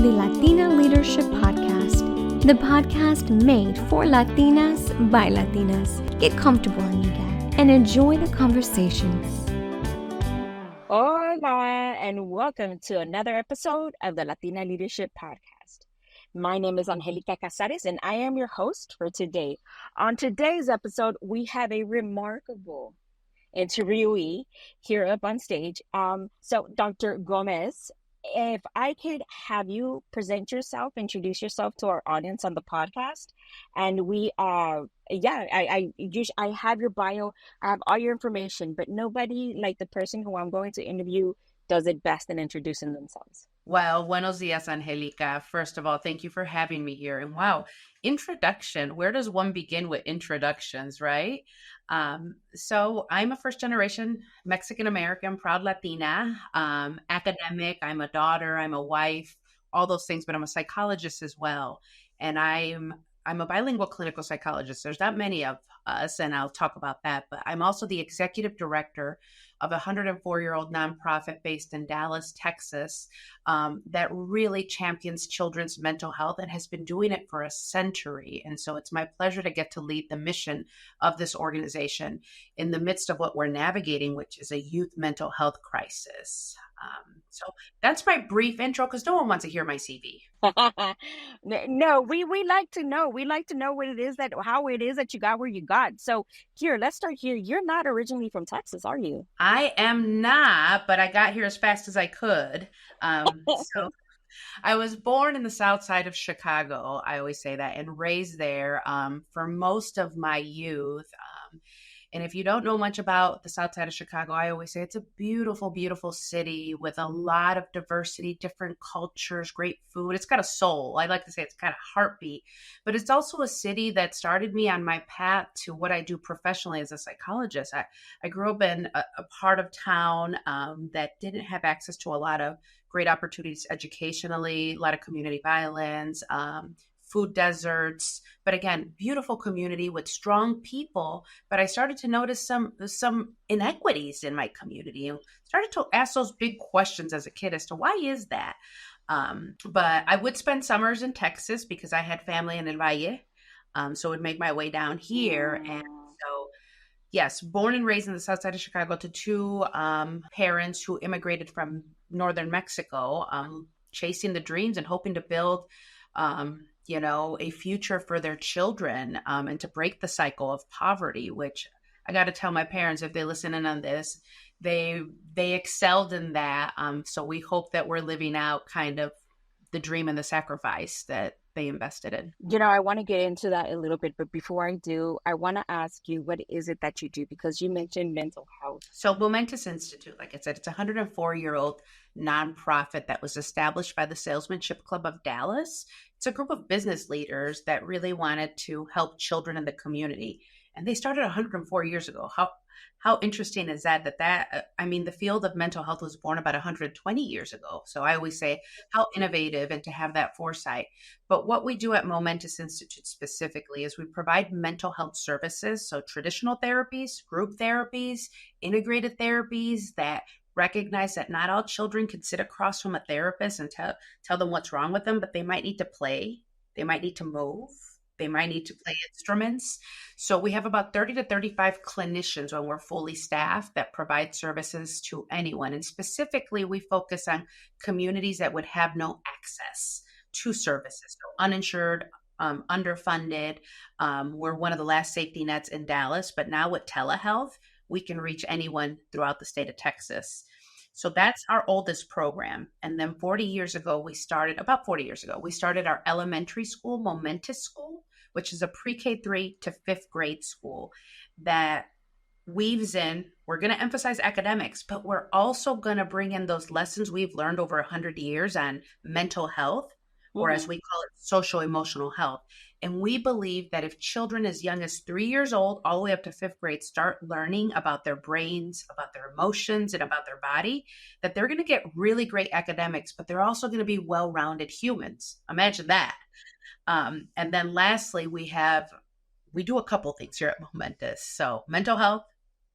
the Latina Leadership Podcast, the podcast made for Latinas by Latinas. Get comfortable, Amiga, and enjoy the conversations. Hola, and welcome to another episode of the Latina Leadership Podcast. My name is Anjelica and I am your host for today. On today's episode, we have a remarkable interviewee here up on stage. So Dr. Gomez, if I could have you present yourself, introduce yourself to our audience on the podcast, and I have your bio, I have all your information, but nobody like the person who I'm going to interview does it best in introducing themselves. Well, buenos dias, Angelica. First of all, thank you for having me here. And wow, introduction. Where does one begin with introductions, right? So I'm a first generation Mexican-American, proud Latina, academic. I'm a daughter, I'm a wife, all those things, but I'm a psychologist as well. And I'm a bilingual clinical psychologist. There's not many of us, and I'll talk about that, but I'm also the executive director of a 104-year-old nonprofit based in Dallas, Texas, that really champions children's mental health and has been doing it for a century. And so it's my pleasure to get to lead the mission of this organization in the midst of what we're navigating, which is a youth mental health crisis. So that's my brief intro, because no one wants to hear my CV. No, we like to know. We like to know how it is that you got where you got. So here, let's start here. You're not originally from Texas, are you? I am not, but I got here as fast as I could. So I was born in the Southside of Chicago, I always say that, and raised there for most of my youth. And if you don't know much about the Southside of Chicago, I always say it's a beautiful, beautiful city with a lot of diversity, different cultures, great food. It's got a soul. I like to say it's got a heartbeat, but it's also a city that started me on my path to what I do professionally as a psychologist. I grew up in a part of town that didn't have access to a lot of great opportunities educationally, a lot of community violence, food deserts, but again, beautiful community with strong people. But I started to notice some inequities in my community and started to ask those big questions as a kid as to why is that? But I would spend summers in Texas because I had family in El Valle. So I would make my way down here. And so, yes, born and raised in the South Side of Chicago to two parents who immigrated from northern Mexico, chasing the dreams and hoping to build a future for their children and to break the cycle of poverty, which I got to tell my parents, if they listen in on this, they excelled in that. So we hope that we're living out kind of the dream and the sacrifice that they invested in. I want to get into that a little bit, but before I do, I want to ask you, what is it that you do? Because you mentioned mental health. So Momentous Institute, like I said, it's a 104-year-old nonprofit that was established by the Salesmanship Club of Dallas. It's a group of business leaders that really wanted to help children in the community. And they started 104 years ago. How interesting is that? The field of mental health was born about 120 years ago. So I always say how innovative and to have that foresight. But what we do at Momentous Institute specifically is we provide mental health services. So traditional therapies, group therapies, integrated therapies that recognize that not all children can sit across from a therapist and tell them what's wrong with them, but they might need to play. They might need to move. They might need to play instruments. So we have about 30 to 35 clinicians when we're fully staffed that provide services to anyone. And specifically, we focus on communities that would have no access to services, so uninsured, underfunded. We're one of the last safety nets in Dallas, but now with telehealth, we can reach anyone throughout the state of Texas. So that's our oldest program. And then 40 years ago, we started our elementary school, Momentous School, which is a pre-K3 to fifth grade school that weaves in, we're going to emphasize academics, but we're also going to bring in those lessons we've learned over 100 years on mental health, or as we call it, social emotional health. And we believe that if children as young as 3 years old, all the way up to fifth grade, start learning about their brains, about their emotions, and about their body, that they're going to get really great academics, but they're also going to be well-rounded humans. Imagine that. And then lastly, we do a couple things here at Momentous. So mental health,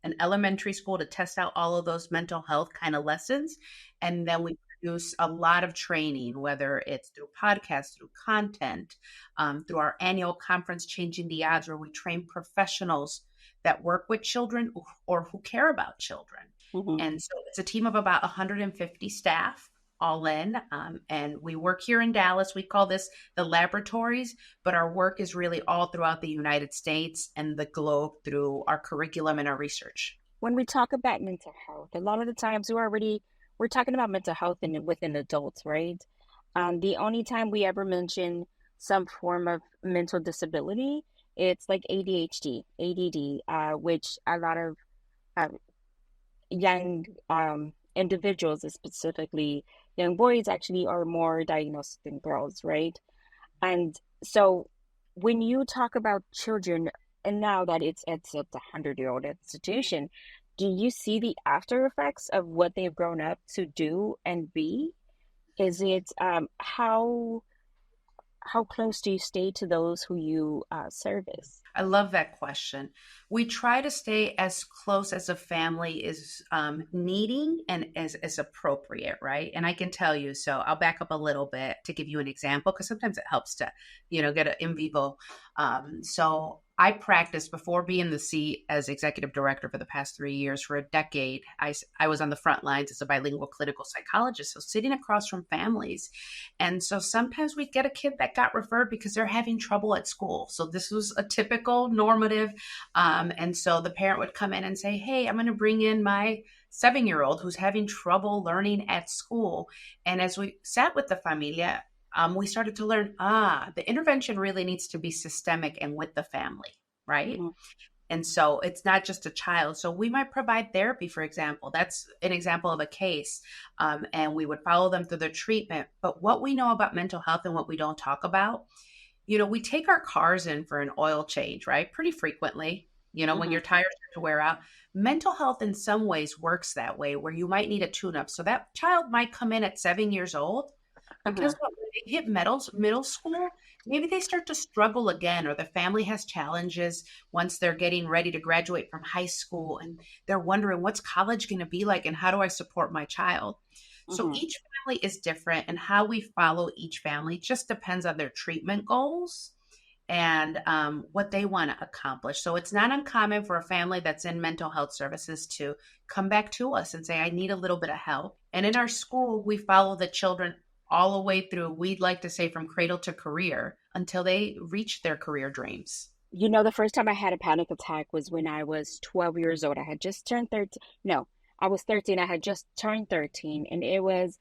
an elementary school to test out all of those mental health kind of lessons. And then we produce a lot of training, whether it's through podcasts, through content, through our annual conference, Changing the Odds, where we train professionals that work with children or who care about children. Mm-hmm. And so it's a team of about 150 staff all in. And we work here in Dallas. We call this the laboratories, but our work is really all throughout the United States and the globe through our curriculum and our research. When we talk about mental health, a lot of the times we're talking about mental health within adults, right? The only time we ever mention some form of mental disability, it's like ADHD, ADD, which a lot of uh, young individuals, specifically young boys, actually are more diagnosed than girls, right? And so when you talk about children, and now that it's a 100-year-old institution, do you see the after effects of what they've grown up to do and be? Is it how close do you stay to those who you service? I love that question. We try to stay as close as a family is needing and as appropriate, right? And I can tell you, so I'll back up a little bit to give you an example, because sometimes it helps to, get an in vivo. So I practiced before being the seat as executive director for the past 3 years. For a decade, I was on the front lines as a bilingual clinical psychologist, so sitting across from families. And so sometimes we'd get a kid that got referred because they're having trouble at school. So this was a typical normative. And so the parent would come in and say, hey, I'm going to bring in my 7-year-old who's having trouble learning at school. And as we sat with the familia, we started to learn, the intervention really needs to be systemic and with the family, right? Mm-hmm. And so it's not just a child. So we might provide therapy, for example. That's an example of a case. And we would follow them through the treatment. But what we know about mental health and what we don't talk about, we take our cars in for an oil change, right? Pretty frequently, Mm-hmm. when your tires start to wear out. Mental health in some ways works that way, where you might need a tune-up. So that child might come in at 7 years old, because when they hit middle school, maybe they start to struggle again, or the family has challenges once they're getting ready to graduate from high school, and they're wondering, what's college going to be like, and how do I support my child? So Mm-hmm. each family is different, and how we follow each family just depends on their treatment goals and what they want to accomplish. So it's not uncommon for a family that's in mental health services to come back to us and say, I need a little bit of help. And in our school, we follow the children all the way through, we'd like to say, from cradle to career, until they reach their career dreams. The first time I had a panic attack was when I was 12 years old. I had just turned 13. No, I was 13. I had just turned 13, and it was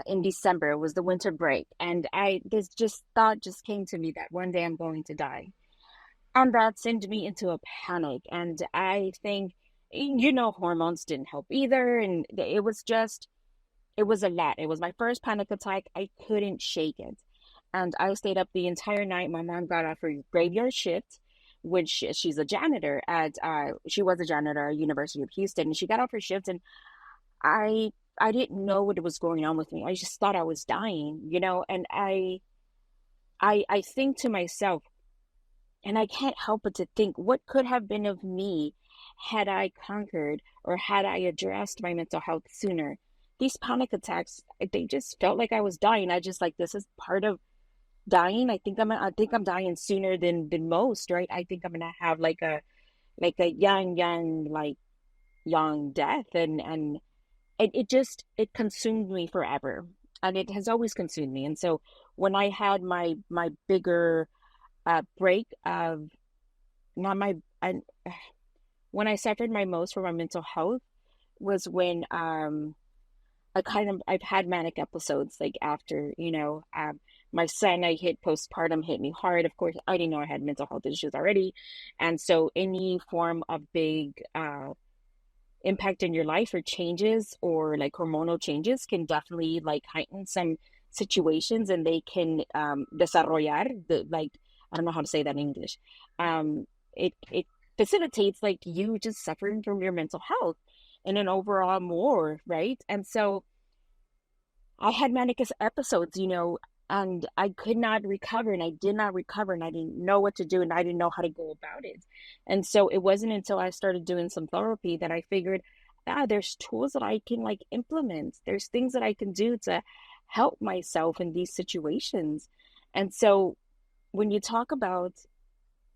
in December. It was the winter break, and this thought just came to me that one day I'm going to die, and that sent me into a panic. And I think, hormones didn't help either, and it was a lot. It was my first panic attack. I couldn't shake it. And I stayed up the entire night. My mom got off her graveyard shift, which she's a janitor she was a janitor at University of Houston. And she got off her shift, and I didn't know what was going on with me. I just thought I was dying, and I think to myself, and I can't help but to think, what could have been of me had I conquered or had I addressed my mental health sooner? These panic attacks, they just felt like I was dying. I just, like, this is part of dying. I think I'm dying sooner than most, right? I think I'm gonna have like a young death, and it consumed me forever, and it has always consumed me. And so when I had my bigger break of not my I, when I suffered my most from my mental health was when I've had manic episodes, like after, my son, I hit postpartum, hit me hard. Of course, I didn't know I had mental health issues already. And so any form of big impact in your life, or changes, or like hormonal changes, can definitely like heighten some situations, and they can desarrollar I don't know how to say that in English. It facilitates like you just suffering from your mental health and an overall more, right? And so I had manic episodes, and I could not recover, and I did not recover, and I didn't know what to do, and I didn't know how to go about it. And so it wasn't until I started doing some therapy that I figured there's tools that I can like implement. There's things that I can do to help myself in these situations. And so when you talk about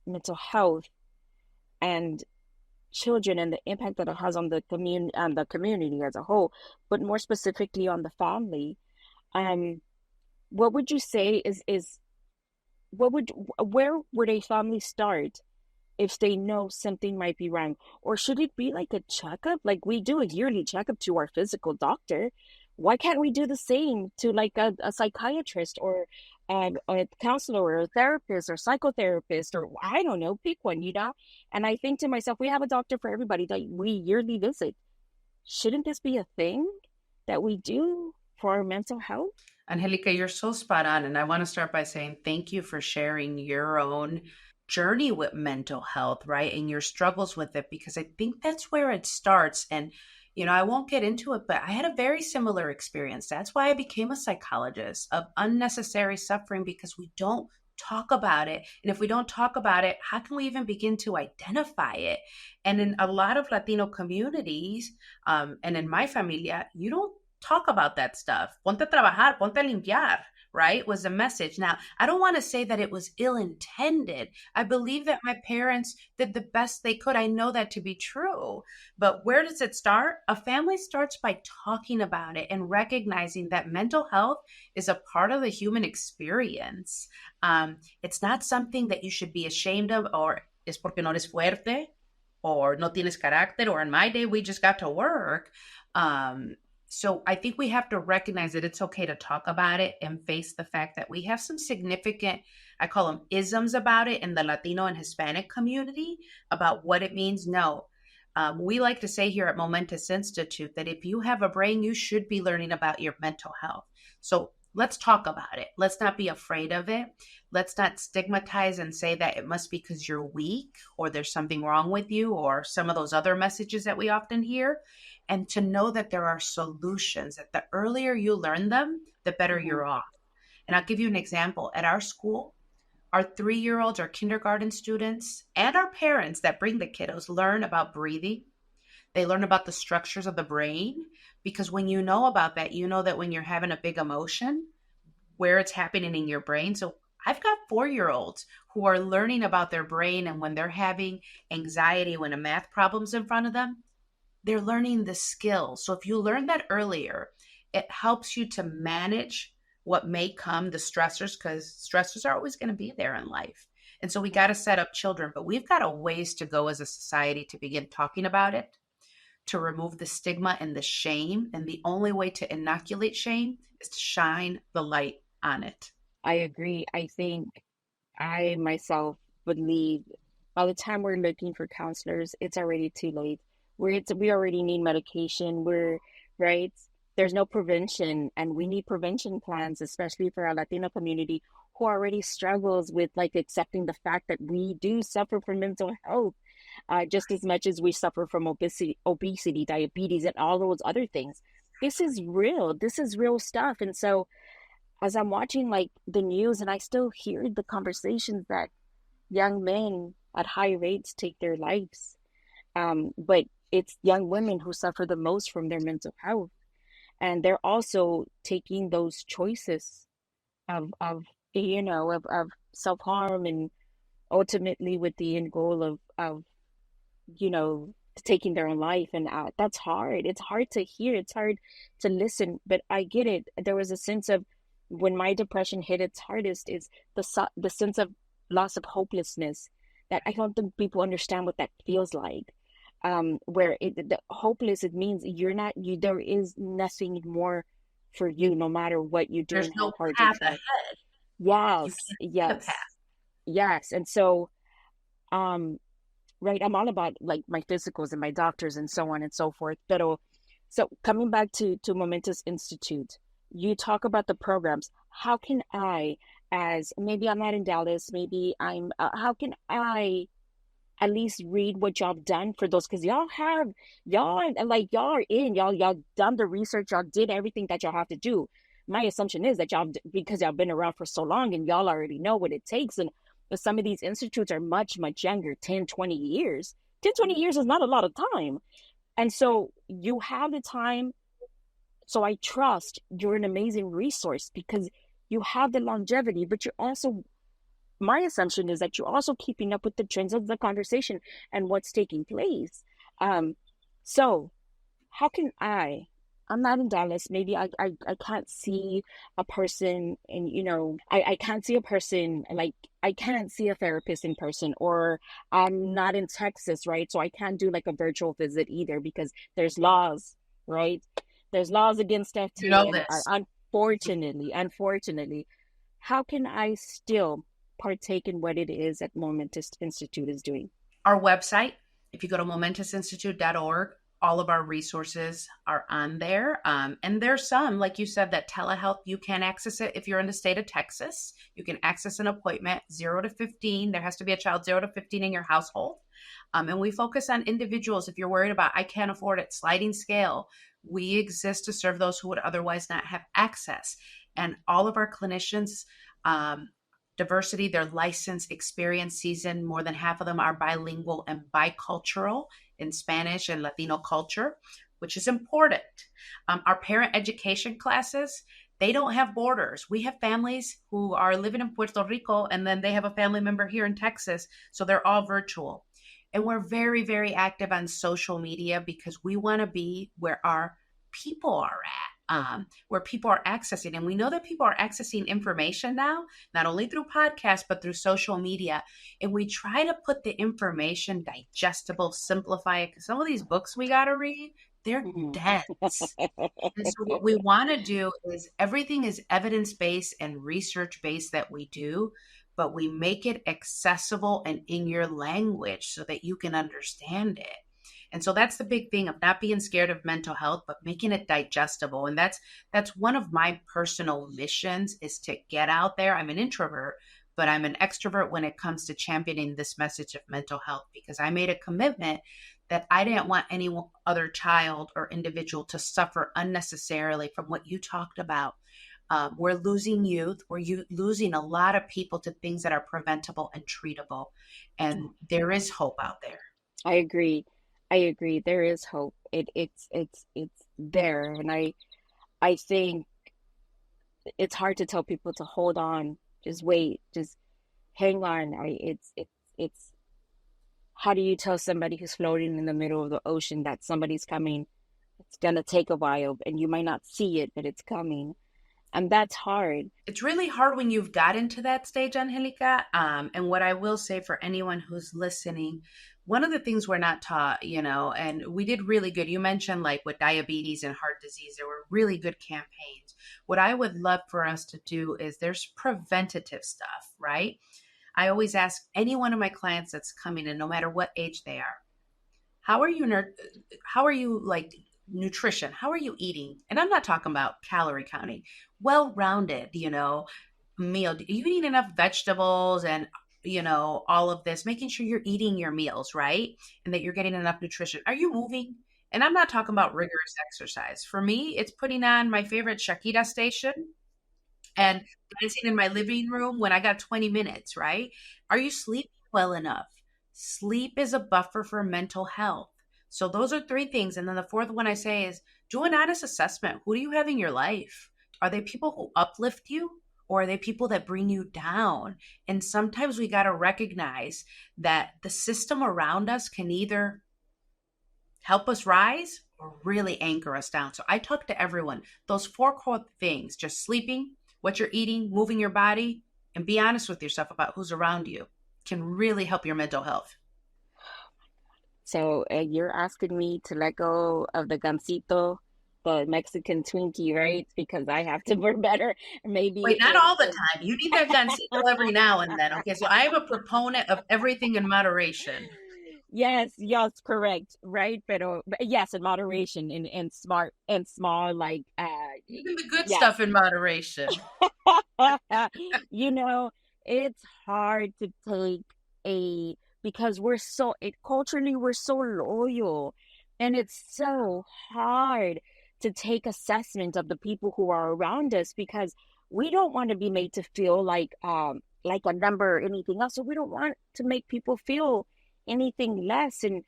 mental health and children and the impact that it has on the community as a whole, but more specifically on the family, um, what would you say is what would where would a family start if they know something might be wrong? Or should it be like a checkup? Like we do a yearly checkup to our physical doctor. Why can't we do the same to like a psychiatrist or a counselor or a therapist or psychotherapist or I don't know, pick one, you know? And I think to myself, we have a doctor for everybody that we yearly visit. Shouldn't this be a thing that we do for our mental health? Angelica, you're so spot on. And I want to start by saying thank you for sharing your own journey with mental health, right? And your struggles with it, because I think that's where it starts. And, I won't get into it, but I had a very similar experience. That's why I became a psychologist of unnecessary suffering, because we don't talk about it. And if we don't talk about it, how can we even begin to identify it? And in a lot of Latino communities, and in my familia, you don't talk about that stuff. Ponte a trabajar, ponte a limpiar, right? Was the message. Now, I don't want to say that it was ill-intended. I believe that my parents did the best they could. I know that to be true. But where does it start? A family starts by talking about it and recognizing that mental health is a part of the human experience. It's not something that you should be ashamed of, or es porque no eres fuerte, or no tienes carácter, or in my day, we just got to work. So I think we have to recognize that it's okay to talk about it and face the fact that we have some significant, I call them isms about it in the Latino and Hispanic community about what it means. No, we like to say here at Momentous Institute that if you have a brain, you should be learning about your mental health. So let's talk about it. Let's not be afraid of it. Let's not stigmatize and say that it must be because you're weak or there's something wrong with you or some of those other messages that we often hear. And to know that there are solutions, that the earlier you learn them, the better you're off. And I'll give you an example. At our school, our 3-year-olds, our kindergarten students, and our parents that bring the kiddos learn about breathing. They learn about the structures of the brain, because when you know about that, you know that when you're having a big emotion, where it's happening in your brain. So I've got 4-year-olds who are learning about their brain, and when they're having anxiety, when a math problem's in front of them, they're learning the skills. So if you learn that earlier, it helps you to manage what may come, the stressors, because stressors are always going to be there in life. And so we got to set up children, but we've got a ways to go as a society to begin talking about it, to remove the stigma and the shame. And the only way to inoculate shame is to shine the light on it. I agree. I think I myself believe by the time we're looking for counselors, it's already too late. We already need medication. We're right. There's no prevention, and we need prevention plans, especially for our Latino community who already struggles with like accepting the fact that we do suffer from mental health, just as much as we suffer from obesity, diabetes, and all those other things. This is real. This is real stuff. And so, as I'm watching like the news, and I still hear the conversations that young men at high rates take their lives, but it's young women who suffer the most from their mental health, and they're also taking those choices of of self-harm, and ultimately with the end goal of taking their own life. And that's hard. It's hard to hear, it's hard to listen, but I get it. There was a sense of, when my depression hit its hardest, is the sense of loss of hopelessness, that I don't think people understand what that feels like. Where the hopeless, it means there is nothing more for you, no matter what you do. There's and no how hard path you try. ahead. Yes, You can't see the yes, path. yes. And so, right, I'm all about like my physicals and my doctors and so on and so forth. But so coming back to Momentous Institute, you talk about the programs. How can I, as maybe I'm not in Dallas, maybe how can I at least read what y'all done for those? Because y'all are in, y'all done the research, y'all did everything that y'all have to do. My assumption is that because y'all been around for so long and y'all already know what it takes. And some of these institutes are much, much younger, 10, 20 years. 10, 20 years is not a lot of time. And so you have the time. So I trust you're an amazing resource because you have the longevity, but you're also, my assumption is that you're also keeping up with the trends of the conversation and what's taking place. Um, so how can I'm not in Dallas. Maybe I can't see a person and, I can't see a person like, I can't see a therapist in person, or I'm not in Texas, right? So I can't do like a virtual visit either because there's laws, right? There's laws against that You too. know And this. unfortunately, how can I still partake in what it is that Momentous Institute is doing? Our website, if you go to momentusinstitute.org, all of our resources are on there. And there's some, like you said, that telehealth, you can access it if you're in the state of Texas. You can access an appointment 0 to 15. There has to be a child 0 to 15 in your household. And we focus on individuals. If you're worried about, I can't afford it, sliding scale, we exist to serve those who would otherwise not have access. And all of our clinicians, diversity, their license, experience, season, more than half of them are bilingual and bicultural in Spanish and Latino culture, which is important. Our parent education classes, they don't have borders. We have families who are living in Puerto Rico and then they have a family member here in Texas, so they're all virtual. And we're very, very active on social media because we want to be where our people are at, where people are accessing. And we know that people are accessing information now, not only through podcasts, but through social media. And we try to put the information digestible, simplify it. Because some of these books we got to read, they're dense. And so what we want to do is everything is evidence-based and research-based that we do, but we make it accessible and in your language so that you can understand it. And so that's the big thing of not being scared of mental health, but making it digestible. And that's one of my personal missions, is to get out there. I'm an introvert, but I'm an extrovert when it comes to championing this message of mental health, because I made a commitment that I didn't want any other child or individual to suffer unnecessarily from what you talked about. We're losing youth. We're losing a lot of people to things that are preventable and treatable. And there is hope out there. I agree. There is hope. It's there, and I think it's hard to tell people to hold on, just wait, just hang on. It's how do you tell somebody who's floating in the middle of the ocean that somebody's coming? It's gonna take a while, and you might not see it, but it's coming. And that's hard. It's really hard when you've gotten to that stage, Angelica. And what I will say for anyone who's listening, one of the things we're not taught, and we did really good. You mentioned like with diabetes and heart disease, there were really good campaigns. What I would love for us to do is there's preventative stuff, right? I always ask any one of my clients that's coming in, no matter what age they are, how are you like nutrition? How are you eating? And I'm not talking about calorie counting, well-rounded, meal. Are you eating enough vegetables and, all of this, making sure you're eating your meals, right? And that you're getting enough nutrition. Are you moving? And I'm not talking about rigorous exercise. For me, it's putting on my favorite Shakira station and dancing in my living room when I got 20 minutes, right? Are you sleeping well enough? Sleep is a buffer for mental health. So those are three things. And then the fourth one I say is do an honest assessment. Who do you have in your life? Are they people who uplift you, or are they people that bring you down? And sometimes we got to recognize that the system around us can either help us rise or really anchor us down. So I talk to everyone. Those four core things, just sleeping, what you're eating, moving your body, and be honest with yourself about who's around you, can really help your mental health. So you're asking me to let go of the gansito, the Mexican Twinkie, right? Because I have to work better. Maybe Wait, not all the time. You need that gansito every now and then. Okay, so I am a proponent of everything in moderation. Yes, correct, right? But yes, in moderation and smart and small, like Even the good stuff in moderation. It's hard to take because culturally we're so loyal, and it's so hard to take assessment of the people who are around us because we don't want to be made to feel like a number or anything else. So we don't want to make people feel anything less. And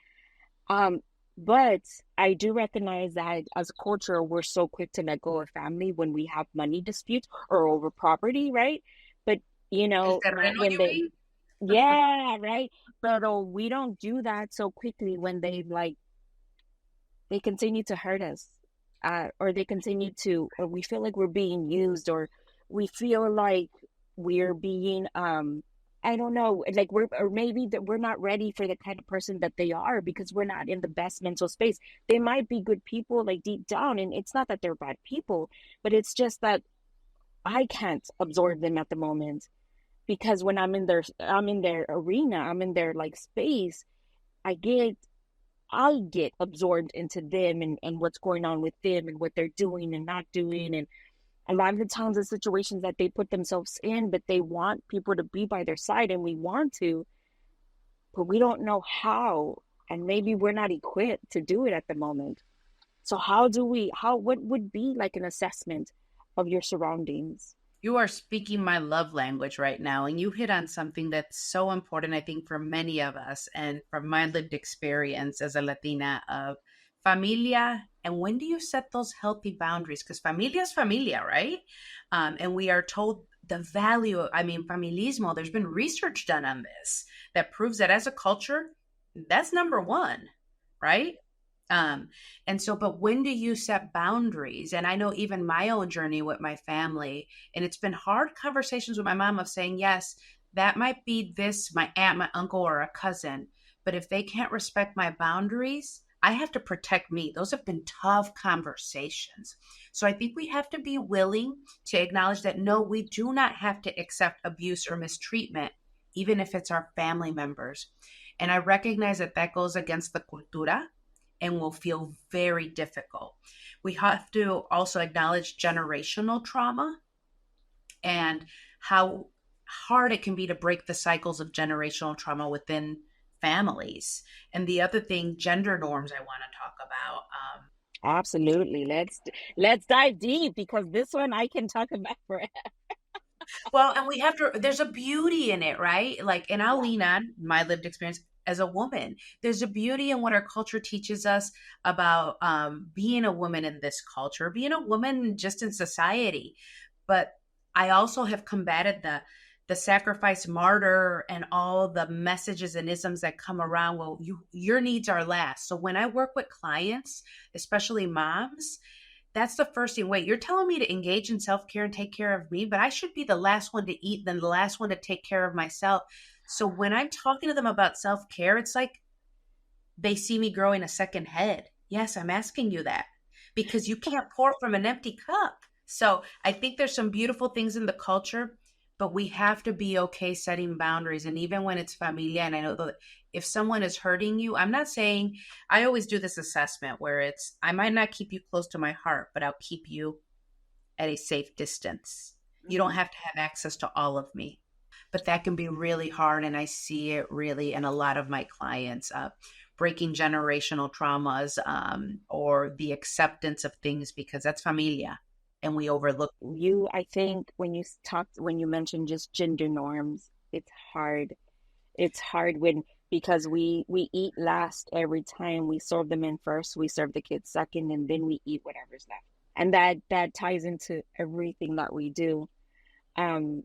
But I do recognize that as a culture, we're so quick to let go of family when we have money disputes or over property, right? But, El not terreno, when you they, mean? yeah, right. But we don't do that so quickly when they continue to hurt us, or they continue to, or we feel like we're being used, or we feel like we're being, I don't know, like or maybe that we're not ready for the kind of person that they are because we're not in the best mental space. They might be good people, like deep down, and it's not that they're bad people, but it's just that I can't absorb them at the moment because when I'm in their arena, I'm in their like space. I get I'll get absorbed into them and what's going on with them and what they're doing and not doing. And a lot of the times, the situations that they put themselves in, but they want people to be by their side and we want to, but we don't know how. And maybe we're not equipped to do it at the moment. So, what would be like an assessment of your surroundings? You are speaking my love language right now, and you hit on something that's so important, I think, for many of us, and from my lived experience as a Latina of familia. And when do you set those healthy boundaries? Because familia is familia, right? And we are told the value of, I mean, familismo, there's been research done on this that proves that as a culture, that's number one, right? Um, and so, but when do you set boundaries? And I know even my own journey with my family, and it's been hard conversations with my mom of saying, yes, that might be this, my aunt, my uncle, or a cousin. But if they can't respect my boundaries, I have to protect me. Those have been tough conversations. So I think we have to be willing to acknowledge that no, we do not have to accept abuse or mistreatment, even if it's our family members. And I recognize that that goes against the cultura and will feel very difficult. We have to also acknowledge generational trauma and how hard it can be to break the cycles of generational trauma within families. And the other thing, gender norms, I want to talk about. Absolutely. Let's dive deep because this one I can talk about forever. Well, and we have to, there's a beauty in it, right? Like, and I'll lean on my lived experience as a woman. There's a beauty in what our culture teaches us about being a woman in this culture, being a woman just in society. But I also have combated the sacrifice martyr and all the messages and isms that come around. Well, your needs are last. So when I work with clients, especially moms, that's the first thing. Wait, you're telling me to engage in self care and take care of me, but I should be the last one to eat, then the last one to take care of myself. So when I'm talking to them about self care, it's like they see me growing a second head. Yes, I'm asking you that because you can't pour from an empty cup. So I think there's some beautiful things in the culture, but we have to be okay setting boundaries. And even when it's familia, and I know that if someone is hurting you, I'm not saying, I always do this assessment where it's, I might not keep you close to my heart, but I'll keep you at a safe distance. You don't have to have access to all of me, but that can be really hard. And I see it really in a lot of my clients, breaking generational traumas, or the acceptance of things because that's familia and we overlook. I think when you mentioned just gender norms, it's hard. It's hard because we eat last every time. We serve them in first, we serve the kids second, and then we eat whatever's left. And that ties into everything that we do. Um,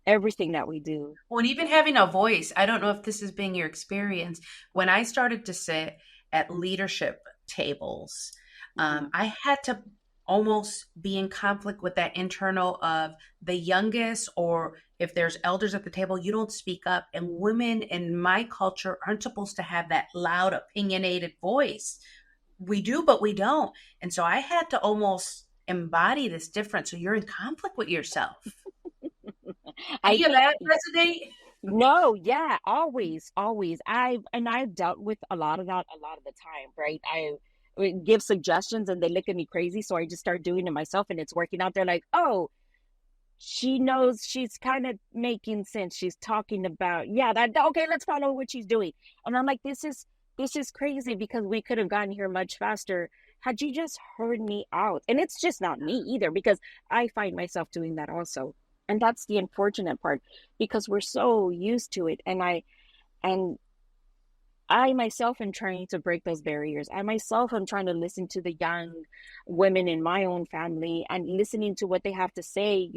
Everything that we do. Well, and even having a voice, I don't know if this has been your experience. When I started to sit at leadership tables, I had to almost be in conflict with that internal of the youngest, or if there's elders at the table, you don't speak up. And women in my culture aren't supposed to have that loud, opinionated voice. We do, but we don't. And so I had to almost embody this difference. So you're in conflict with yourself. I Any of that resonate? No, yeah, always, always. I've dealt with a lot of that a lot of the time, right? I would give suggestions and they look at me crazy, so I just start doing it myself and it's working out. They're like, "Oh, she knows, she's kind of making sense. She's talking about, yeah, that okay, let's follow what she's doing." And I'm like, this is crazy because we could have gotten here much faster had you just heard me out. And it's just not me either because I find myself doing that also. And that's the unfortunate part because we're so used to it. And I myself am trying to break those barriers. I myself am trying to listen to the young women in my own family and listening to what they have to say,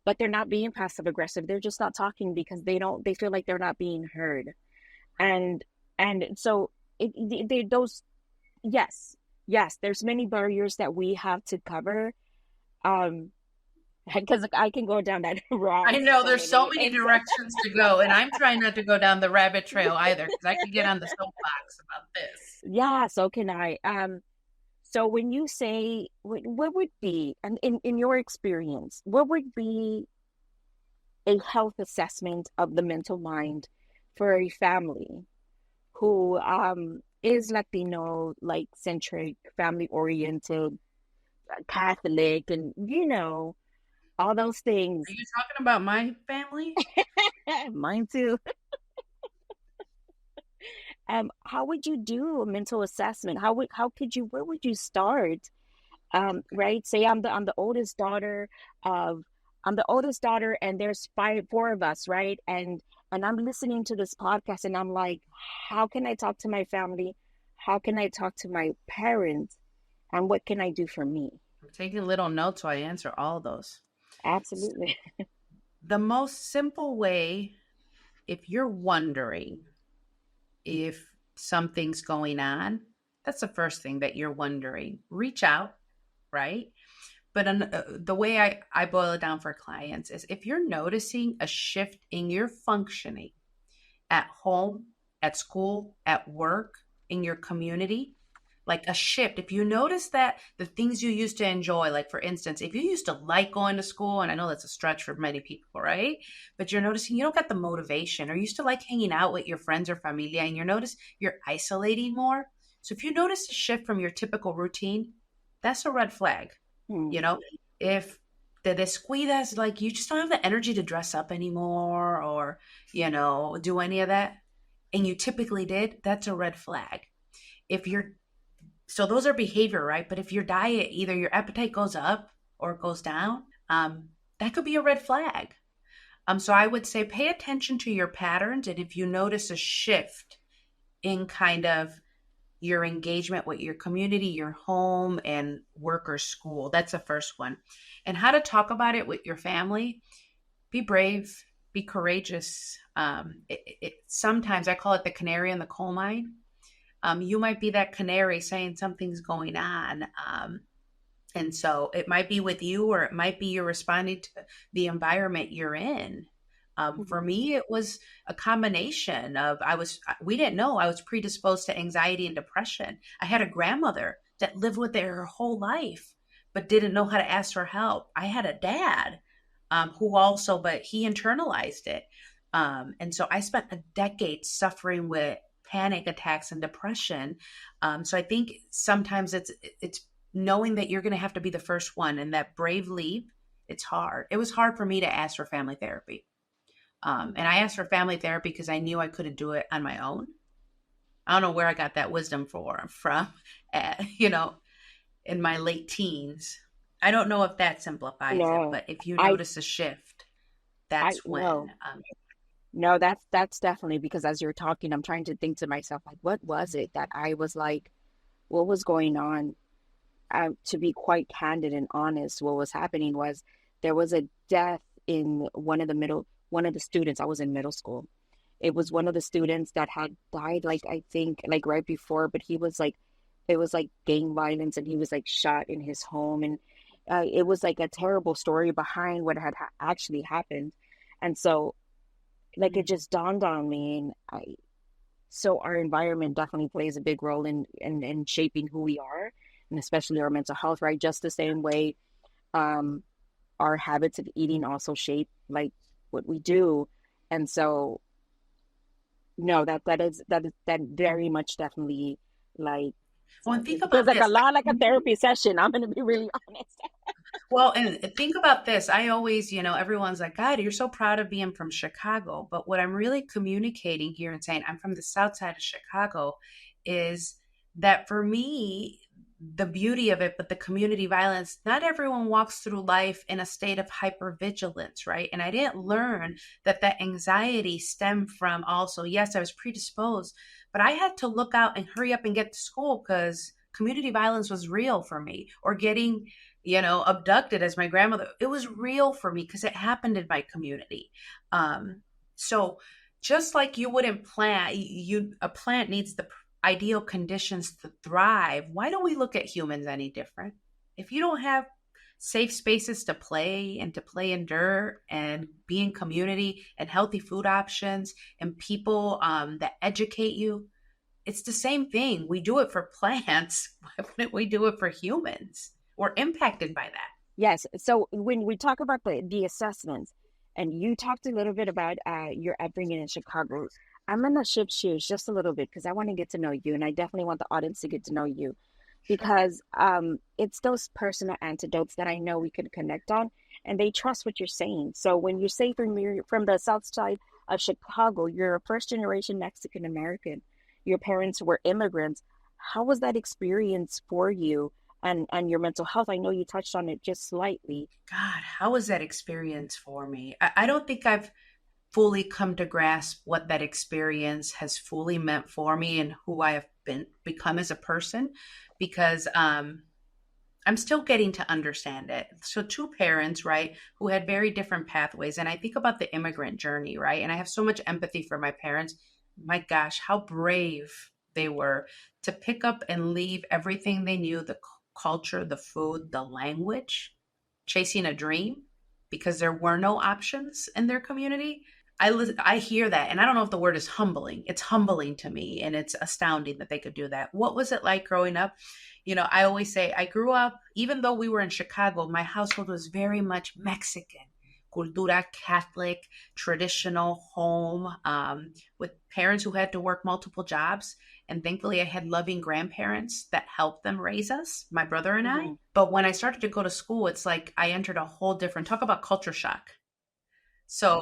but they're not being passive aggressive. They're just not talking because they feel like they're not being heard. And so those, yes, yes, there's many barriers that we have to cover. Um, because I can go down that route. I know there's so many directions to go, and I'm trying not to go down the rabbit trail either, because I could get on the soapbox about this. Yeah, so can I. So when you say, what would be, and in your experience, what would be a health assessment of the mental mind for a family who is Latino, like centric, family oriented, Catholic, and all those things. Are you talking about my family? Mine too. How would you do a mental assessment? Where would you start? Right? Say I'm the oldest daughter of I'm the oldest daughter, and there's four of us, right? And I'm listening to this podcast, and I'm like, how can I talk to my family? How can I talk to my parents? And what can I do for me? I'm taking little notes so I answer all those. Absolutely. The most simple way, if you're wondering if something's going on, that's the first thing that you're wondering. Reach out, right? But the way I boil it down for clients is if you're noticing a shift in your functioning at home, at school, at work, in your community, like a shift. If you notice that the things you used to enjoy, like for instance, if you used to like going to school, and I know that's a stretch for many people, right? But you're noticing you don't get the motivation, or you used to like hanging out with your friends or familia, and you notice you're isolating more. So if you notice a shift from your typical routine, that's a red flag. If the descuidas, like you just don't have the energy to dress up anymore or, do any of that, and you typically did, that's a red flag. So those are behavior, right? But if your diet, either your appetite goes up or it goes down, that could be a red flag. So I would say pay attention to your patterns. And if you notice a shift in kind of your engagement with your community, your home, and work or school, that's the first one. And how to talk about it with your family: be brave, be courageous. Sometimes I call it the canary in the coal mine. You might be that canary saying something's going on. And so it might be with you, or it might be you're responding to the environment you're in. For me, it was a combination of we didn't know I was predisposed to anxiety and depression. I had a grandmother that lived with it her whole life, but didn't know how to ask for help. I had a dad but he internalized it. And so I spent a decade suffering with panic attacks and depression. So I think sometimes it's knowing that you're going to have to be the first one, and that brave leap. It's hard. It was hard for me to ask for family therapy. And I asked for family therapy because I knew I couldn't do it on my own. I don't know where I got that wisdom from, in my late teens. I don't know if that simplifies it, but if you notice a shift, that's when. No, that's definitely, because as you're talking, I'm trying to think to myself, like, what was it that I was like, what was going on? To be quite candid and honest, what was happening was there was a death in one of the students. I was in middle school. It was one of the students that had died, like, I think, like right before, but it was like gang violence, and he was like shot in his home. And it was like a terrible story behind what had actually happened. And so, like, it just dawned on me, and so our environment definitely plays a big role in shaping who we are, and especially our mental health, right? Just the same way our habits of eating also shape like what we do. And so no, that very much definitely, like, well, and think it about feels like this. a lot like a therapy session. I'm going to be really honest. Well, and think about this. I always, everyone's like, God, you're so proud of being from Chicago. But what I'm really communicating here and saying I'm from the Southside of Chicago is that for me, the beauty of it, but the community violence, not everyone walks through life in a state of hypervigilance, right? And I didn't learn that anxiety stemmed from also, yes, I was predisposed, but I had to look out and hurry up and get to school because community violence was real for me. Or getting, abducted as my grandmother, it was real for me because it happened in my community. So just like you wouldn't plant, a plant needs the ideal conditions to thrive. Why don't we look at humans any different? If you don't have safe spaces to play in dirt and be in community and healthy food options and people that educate you, it's the same thing. We do it for plants. Why wouldn't we do it for humans? We're impacted by that. Yes. So when we talk about the assessments, and you talked a little bit about your upbringing in Chicago, I'm going to shift shoes just a little bit because I want to get to know you, and I definitely want the audience to get to know you because it's those personal antidotes that I know we can connect on, and they trust what you're saying. So when you say from the South Side of Chicago, you're a first generation Mexican American, your parents were immigrants. How was that experience for you? And your mental health? I know you touched on it just slightly. God, how was that experience for me? I don't think I've fully come to grasp what that experience has fully meant for me and who I have become as a person, because I'm still getting to understand it. So two parents, right, who had very different pathways. And I think about the immigrant journey, right? And I have so much empathy for my parents. My gosh, how brave they were to pick up and leave everything they knew, the culture, the food, the language, chasing a dream because there were no options in their community. I hear that, and I don't know if the word is humbling. It's humbling to me, and it's astounding that they could do that. What was it like growing up? I always say I grew up, even though we were in Chicago, my household was very much Mexican, cultura, Catholic, traditional home, with parents who had to work multiple jobs. And thankfully, I had loving grandparents that helped them raise us, my brother and I. But when I started to go to school, it's like I entered a whole different, talk about culture shock. So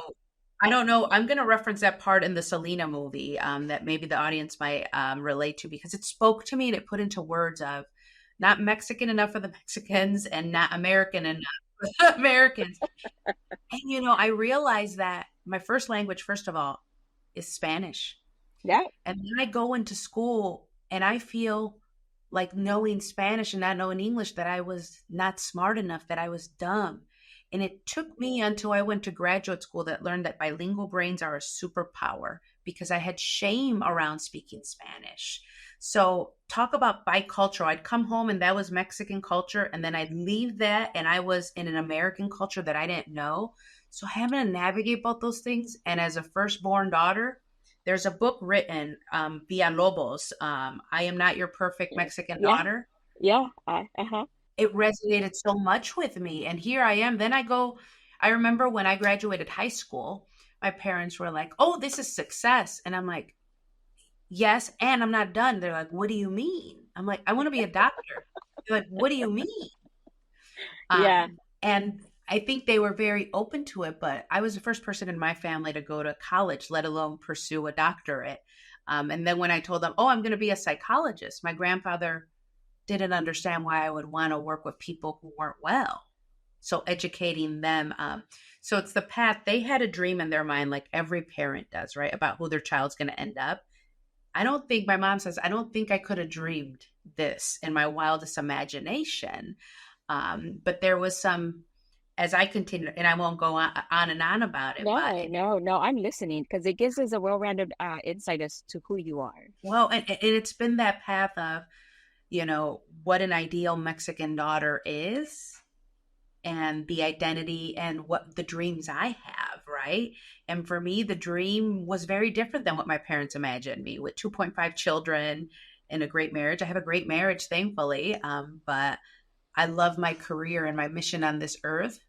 I don't know. I'm going to reference that part in the Selena movie that maybe the audience might relate to, because it spoke to me and it put into words of not Mexican enough for the Mexicans and not American enough for the Americans. And, I realized that my first language, first of all, is Spanish. Yeah. And then I go into school and I feel like knowing Spanish and not knowing English, that I was not smart enough, that I was dumb. And it took me until I went to graduate school that learned that bilingual brains are a superpower, because I had shame around speaking Spanish. So talk about bicultural. I'd come home and that was Mexican culture, and then I'd leave that and I was in an American culture that I didn't know. So having to navigate both those things. And as a firstborn daughter, there's a book written, Via Lobos, I Am Not Your Perfect Mexican Daughter. Yeah. It resonated so much with me. And here I am. Then I remember when I graduated high school, my parents were like, oh, this is success. And I'm like, yes, and I'm not done. They're like, what do you mean? I'm like, I want to be a doctor. They're like, what do you mean? Yeah. And I think they were very open to it, but I was the first person in my family to go to college, let alone pursue a doctorate. And then when I told them, oh, I'm going to be a psychologist, my grandfather didn't understand why I would want to work with people who weren't well. So educating them. So it's the path. They had a dream in their mind, like every parent does, right? About who their child's going to end up. My mom says, I don't think I could have dreamed this in my wildest imagination. But there was some, as I continue, and I won't go on and on about it. No, I'm listening because it gives us a well-rounded insight as to who you are. Well, and it's been that path of, what an ideal Mexican daughter is, and the identity and what the dreams I have, right? And for me, the dream was very different than what my parents imagined me, with 2.5 children and a great marriage. I have a great marriage, thankfully, but I love my career, and my mission on this earth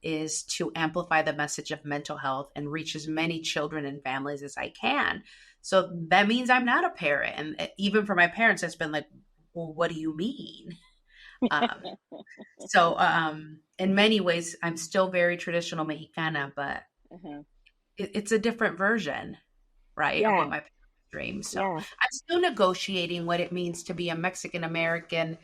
is to amplify the message of mental health and reach as many children and families as I can. So that means I'm not a parent. And even for my parents, it's been like, well, what do you mean? So in many ways, I'm still very traditional Mexicana, but it's a different version, right, of what my parents dreamed. So I'm still negotiating what it means to be a Mexican American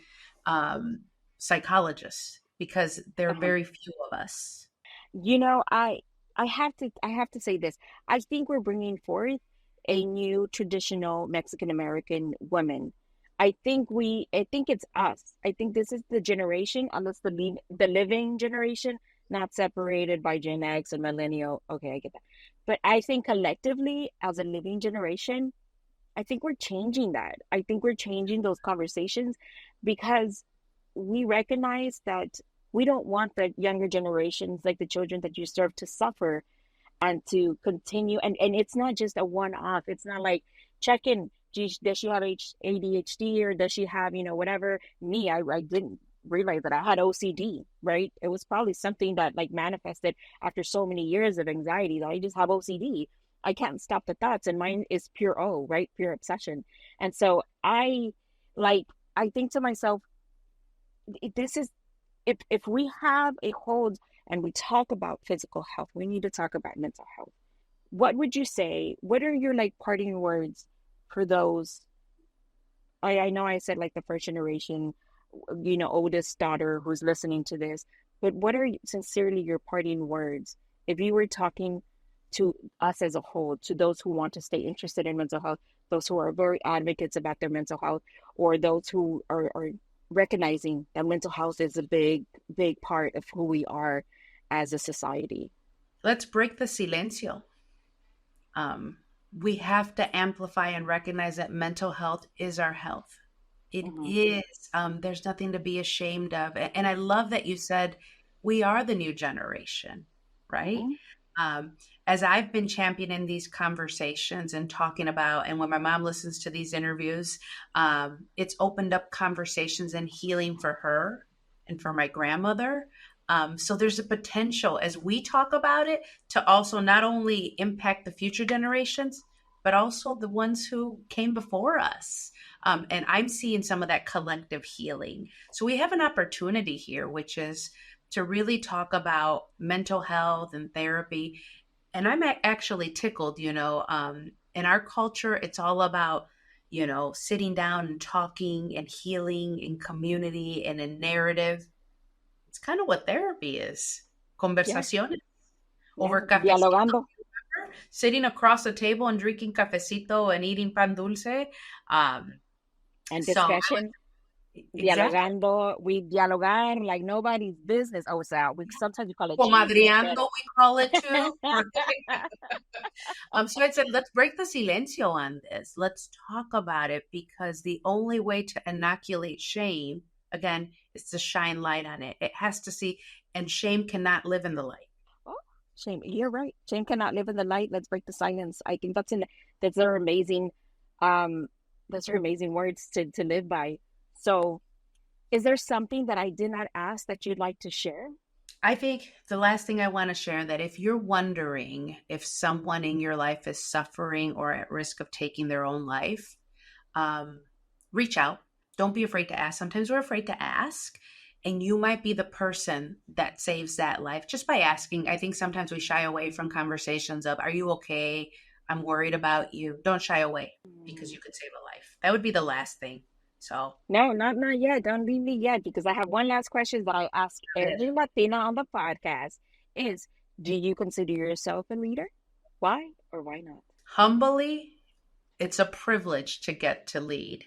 psychologists because there are Uh-huh. very few of us. You know, I have to say this. I think we're bringing forth a new traditional Mexican American woman. I think it's us. I think this is the generation, unless the living generation, not separated by Gen X and millennial. Okay, I get that. But I think collectively, as a living generation, I think we're changing that. I think we're changing those conversations because we recognize that we don't want the younger generations, like the children that you serve, to suffer and to continue. And it's not just a one off. It's not like check in. Does she have ADHD, or does she have, whatever? Me, I didn't realize that I had OCD, right? It was probably something that like manifested after so many years of anxiety that I just have OCD. I can't stop the thoughts, and mine is pure O, right? Pure obsession. And so like, I think to myself, this is, if we have a hold and we talk about physical health, we need to talk about mental health. What would you say? What are your like parting words for those? I know I said like the first generation, oldest daughter who's listening to this, but what are sincerely your parting words if you were talking to us as a whole, to those who want to stay interested in mental health, those who are very advocates about their mental health, or those who are recognizing that mental health is a big, big part of who we are as a society? Let's break the silencio. Um, we have to amplify and recognize that mental health is our health. It Mm-hmm. is. There's nothing to be ashamed of. And I love that you said we are the new generation, right? Mm-hmm. Um, as I've been championing these conversations and talking about, and when my mom listens to these interviews, it's opened up conversations and healing for her and for my grandmother. So there's a potential as we talk about it to also not only impact the future generations, but also the ones who came before us. And I'm seeing some of that collective healing. So we have an opportunity here, which is to really talk about mental health and therapy. And I'm actually tickled, in our culture, it's all about, sitting down and talking and healing in community and in narrative. It's kind of what therapy is. Yeah, Conversaciones yeah. over cafecito, Dialogando sitting across the table and drinking cafecito and eating pan dulce. Um, and so discussion. exactly. Dialogando, we dialogar like nobody's business. Oh, so we sometimes we call it chisme, Comadreando, pero we call it too. So I said, let's break the silencio on this. Let's talk about it because the only way to inoculate shame, again, is to shine light on it. It has to see, and shame cannot live in the light. oh, shame. You're right. Shame cannot live in the light. Let's break the silence. I think that's their amazing, um, those are amazing words to live by. So, is there something that I did not ask that you'd like to share? I think the last thing I want to share that if you're wondering if someone in your life is suffering or at risk of taking their own life, um, reach out. Don't be afraid to ask. Sometimes we're afraid to ask, and you might be the person that saves that life just by asking. I think sometimes we shy away from conversations of, are you okay? I'm worried about you. Don't shy away because you could save a life. That would be the last thing. So, No, not yet. Don't leave me yet because I have one last question that I ask every Latina on the podcast is, do you consider yourself a leader? Why or why not? humbly, it's a privilege to get to lead.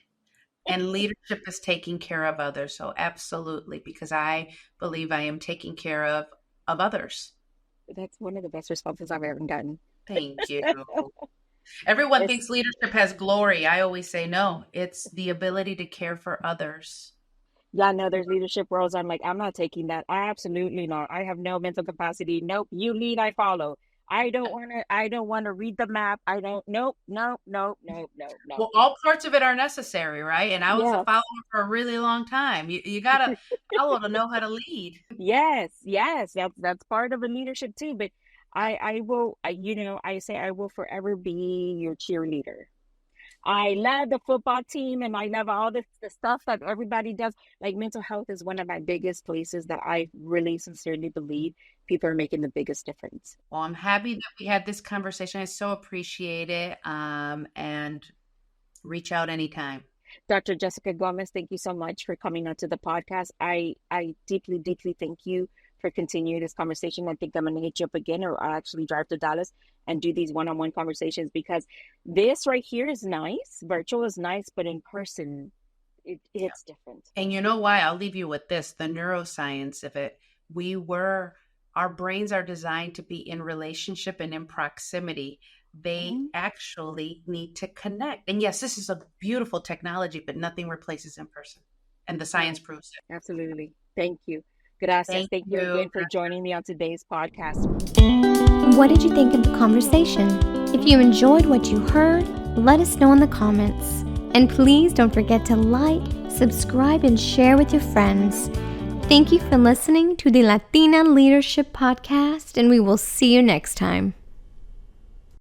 And leadership is taking care of others. So absolutely, because I believe I am taking care of others. That's one of the best responses I've ever gotten. Thank you. Everyone It's, thinks leadership has glory. I always say no, it's the ability to care for others. yeah, no, there's leadership roles. I'm like, I'm not taking that. Absolutely not. I have no mental capacity. Nope. You lead, I follow. I don't want to read the map. I don't, nope, nope, nope, nope, nope, nope. Well, all parts of it are necessary, right? And I was a Yes. follower for a really long time. You got to follow to know how to lead. Yes, yes, that's part of a leadership too. But I will, I say I will forever be your cheerleader. I love the football team and I love all the stuff that everybody does. Like mental health is one of my biggest places that I really sincerely believe people are making the biggest difference. Well, I'm happy that we had this conversation. I so appreciate it. And reach out anytime. Dr. Jessica Gomez, thank you so much for coming onto the podcast. I deeply, deeply thank you for continuing this conversation. I think I'm going to hit you up again, or I'll actually drive to Dallas and do these one-on-one conversations, because this right here is nice. Virtual is nice, but in person, it's different. And you know why? I'll leave you with this, the neuroscience of it. Our brains are designed to be in relationship and in proximity. They actually need to connect. And yes, this is a beautiful technology, but nothing replaces in person. And the science proves it. Absolutely. Thank you. Gracias. Thank you again for joining me on today's podcast. What did you think of the conversation? If you enjoyed what you heard, let us know in the comments. And please don't forget to like, subscribe, and share with your friends. Thank you for listening to the Latina Leadership Podcast, and we will see you next time.